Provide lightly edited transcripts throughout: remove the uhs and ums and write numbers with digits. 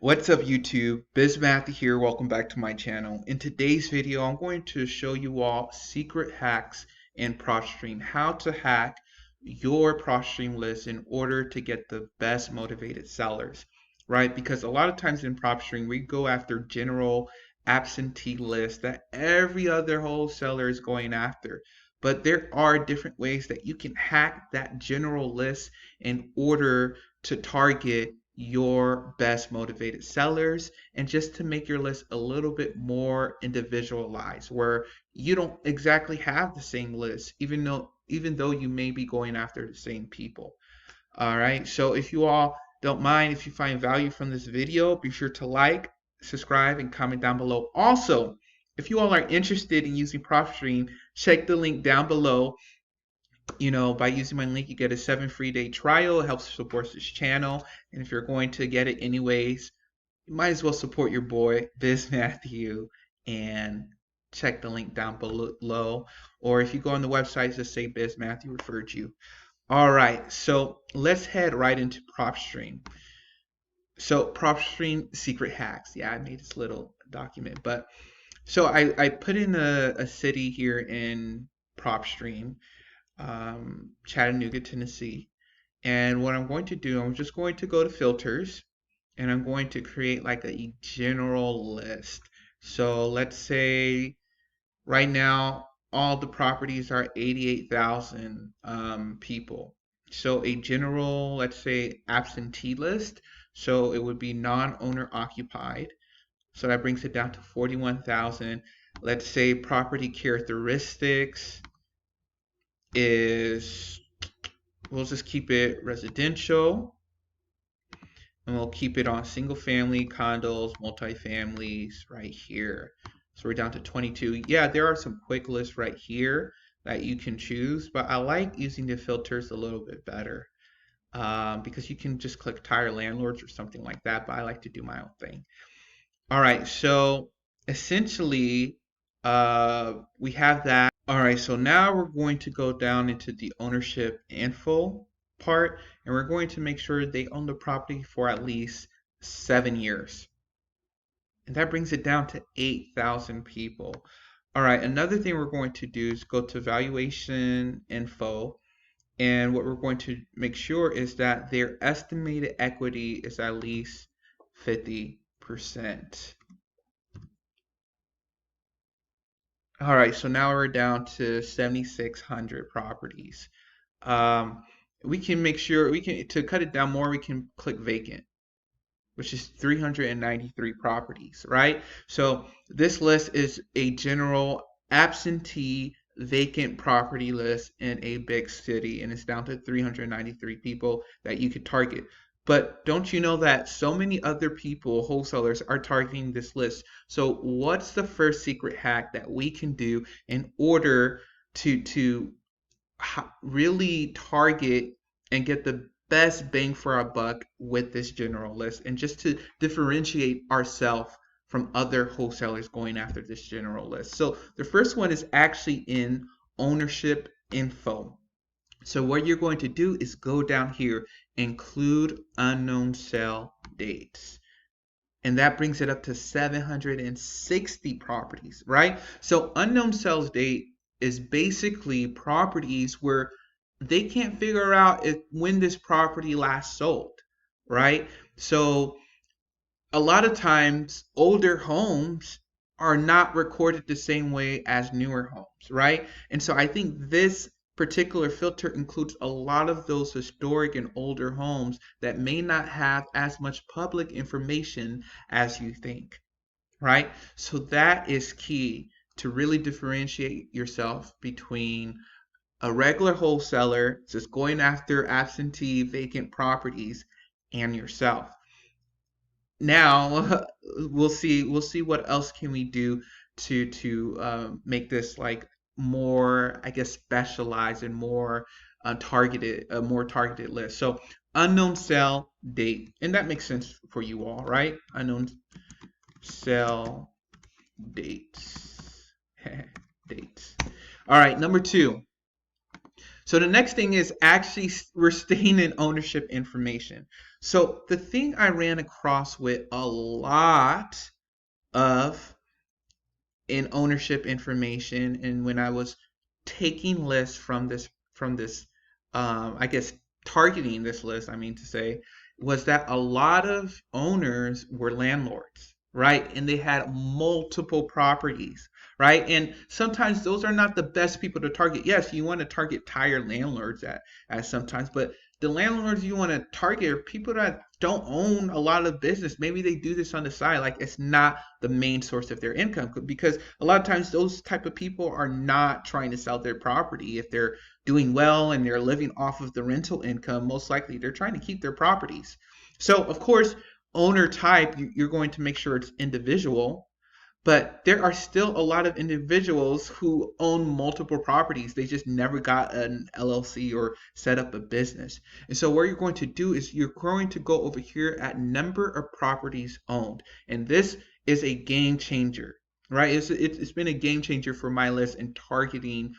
What's up YouTube? BizMatthew here. Welcome back to my channel. In today's video, I'm going to show you all secret hacks in Propstream. How to hack your Propstream list in order to get the best motivated sellers, right? Because a lot of times in Propstream, we go after general absentee lists that every other wholesaler is going after. But there are different ways that you can hack that general list in order to target your best motivated sellers and just to make your list a little bit more individualized where you don't exactly have the same list even though you may be going after the same people. All right, so if you all don't mind, if you find value from this video, be sure to like, subscribe, and comment down below. Also, if you all are interested in using Propstream, check the link down below. By using my link, you get a 7 free day trial. It helps support this channel. And if you're going to get it anyways, you might as well support your boy, Biz Matthew, and check the link down below. Or if you go on the website, just say Biz Matthew referred you. All right, so let's head right into Propstream. So Propstream secret hacks. Yeah, I made this little document, but so I put in a city here in Propstream, Chattanooga, Tennessee. And what I'm going to do, I'm just going to go to filters and I'm going to create like a general list. So let's say right now all the properties are 88,000 people. So a general, let's say absentee list. So it would be non-owner occupied. So that brings it down to 41,000. Let's say property characteristics is, we'll just keep it residential, and we'll keep it on single family, condos, multifamilies right here. So we're down to 22. Yeah, there are some quick lists right here that you can choose, but I like using the filters a little bit better because you can just click tire landlords or something like that, but I like to do my own thing. All right, so essentially we have that. All right, so now we're going to go down into the ownership info part, and we're going to make sure they own the property for at least 7 years. And that brings it down to 8,000 people. All right, another thing we're going to do is go to valuation info, and what we're going to make sure is that their estimated equity is at least 50%. All right, so now we're down to 7,600 properties. Um, we can make sure to cut it down more, we can click vacant, which is 393 properties, right? So this list is a general absentee vacant property list in a big city, and it's down to 393 people that you could target. But don't you know that so many other people, wholesalers, are targeting this list? So what's the first secret hack that we can do in order to really target and get the best bang for our buck with this general list, and just to differentiate ourselves from other wholesalers going after this general list? So the first one is actually in ownership info. So what you're going to do is go down here, include unknown sale dates. And that brings it up to 760 properties, right? So unknown sales date is basically properties where they can't figure out when this property last sold, right? So a lot of times older homes are not recorded the same way as newer homes, right? And so I think this particular filter includes a lot of those historic and older homes that may not have as much public information as you think, right? So that is key to really differentiate yourself between a regular wholesaler just going after absentee vacant properties and yourself. Now we'll see what else can we do to make this like more, I guess, specialized and more targeted, a more targeted list. So unknown sale date, and that makes sense for you all, right? Unknown sale dates. Dates. All right, number 2. So the next thing is actually we're staying in ownership information. So the thing I ran across with a lot of in ownership information, and when I was taking lists from this I guess targeting this list, I mean to say, was that a lot of owners were landlords, right? And they had multiple properties, right? And sometimes those are not the best people to target. Yes, you want to target tired landlords at sometimes, but the landlords you want to target are people that don't own a lot of business. Maybe they do this on the side, like it's not the main source of their income, because a lot of times those type of people are not trying to sell their property. If they're doing well and they're living off of the rental income, most likely they're trying to keep their properties. So of course, owner type, you're going to make sure it's individual, but there are still a lot of individuals who own multiple properties. They just never got an LLC or set up a business. And so what you're going to do is you're going to go over here at number of properties owned. And this is a game changer, right? It's been a game changer for my list in targeting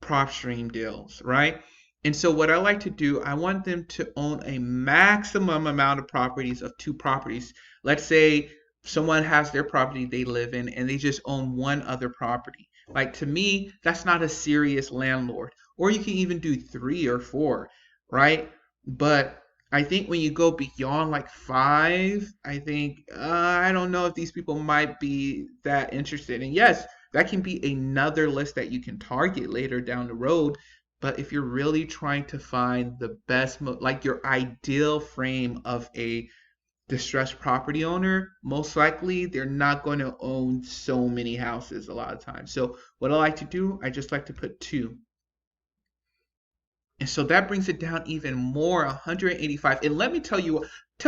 Propstream deals, right? And so what I like to do, I want them to own a maximum amount of properties of 2 properties. Let's say someone has their property they live in and they just own one other property. Like to me, that's not a serious landlord. Or you can even do 3 or 4, right? But I think when you go beyond like 5, I think I don't know if these people might be that interested. And yes, that can be another list that you can target later down the road. But if you're really trying to find the best, like your ideal frame of a distressed property owner, most likely they're not going to own so many houses a lot of times. So what I like to do, I just like to put 2. And so that brings it down even more, 185. And let me tell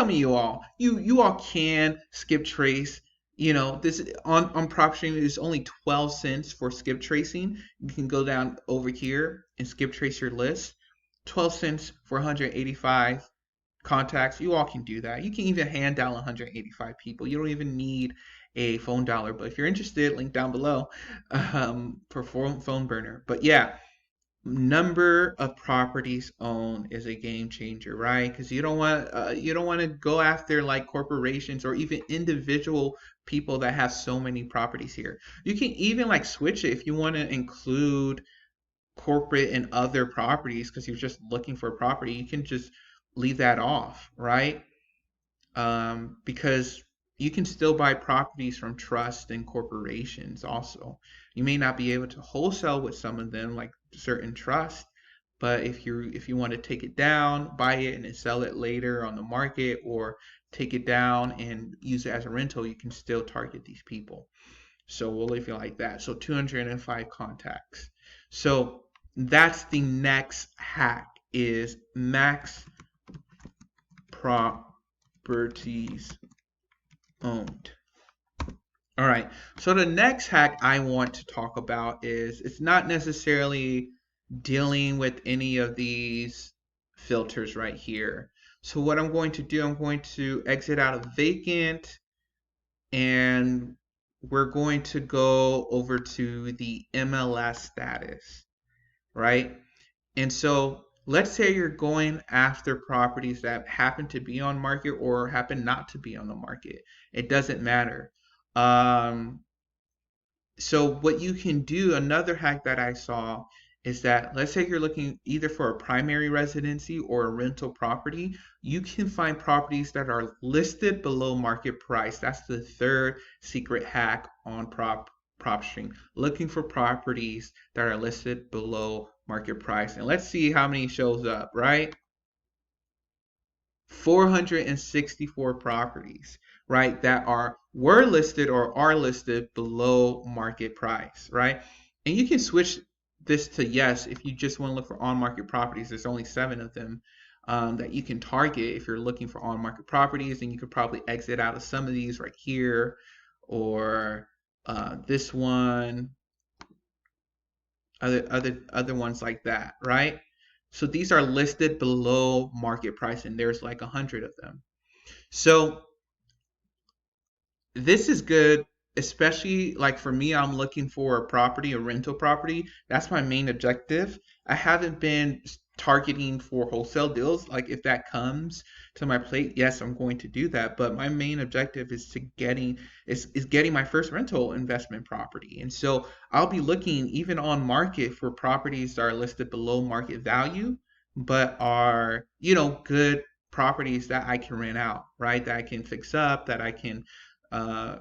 me you all can skip trace. You know, this on PropStream is only 12 cents for skip tracing. You can go down over here and skip trace your list. 12 cents for 185 contacts. You all can do that. You can even hand dial 185 people. You don't even need a phone dialer. But if you're interested, link down below for phone burner. But yeah, number of properties owned is a game changer, right? Because you don't want to go after like corporations or even individual people that have so many properties here. You can even like switch it if you want to include corporate and other properties because you're just looking for a property. You can just leave that off, right? Because you can still buy properties from trusts and corporations also. You may not be able to wholesale with some of them, like certain trusts, but if you want to take it down, buy it and then sell it later on the market, or take it down and use it as a rental, you can still target these people. So we'll leave it like that. So 205 contacts. So that's the next hack, is max properties owned. All right. So the next hack I want to talk about is, it's not necessarily dealing with any of these filters right here. So what I'm going to do, I'm going to exit out of vacant, and we're going to go over to the MLS status, right? And so let's say you're going after properties that happen to be on market or happen not to be on the market. It doesn't matter. Um, so what you can do, another hack that I saw, is that let's say you're looking either for a primary residency or a rental property, you can find properties that are listed below market price. That's the third secret hack on PropStream, looking for properties that are listed below market price. And let's see how many shows up, right? 464 properties, right, that were listed or are listed below market price, right? And you can switch this to yes if you just want to look for on-market properties. There's only 7 of them that you can target if you're looking for on-market properties, and you could probably exit out of some of these right here, or this one, other ones like that, right? So these are listed below market price, and there's like 100 of them. So this is good, especially like for me, I'm looking for a property, a rental property. That's my main objective. I haven't been targeting for wholesale deals, like if that comes to my plate, yes, I'm going to do that. But my main objective is getting my first rental investment property. And so I'll be looking even on market for properties that are listed below market value, but are, good properties that I can rent out, right? That I can fix up, that I can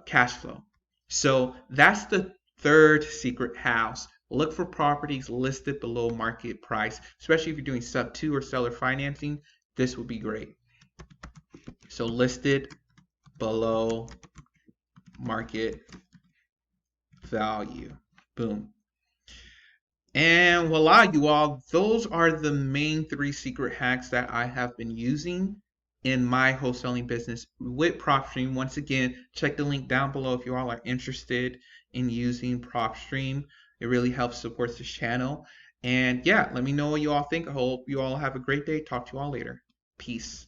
cash flow. So that's the third secret house. Look for properties listed below market price, especially if you're doing sub 2 or seller financing. This would be great. So listed below market value. Boom. And voila, you all, those are the main three secret hacks that I have been using in my wholesaling business with Propstream. Once again, check the link down below if you all are interested in using Propstream. It really helps support this channel. And yeah, let me know what you all think. I hope you all have a great day. Talk to you all later. Peace.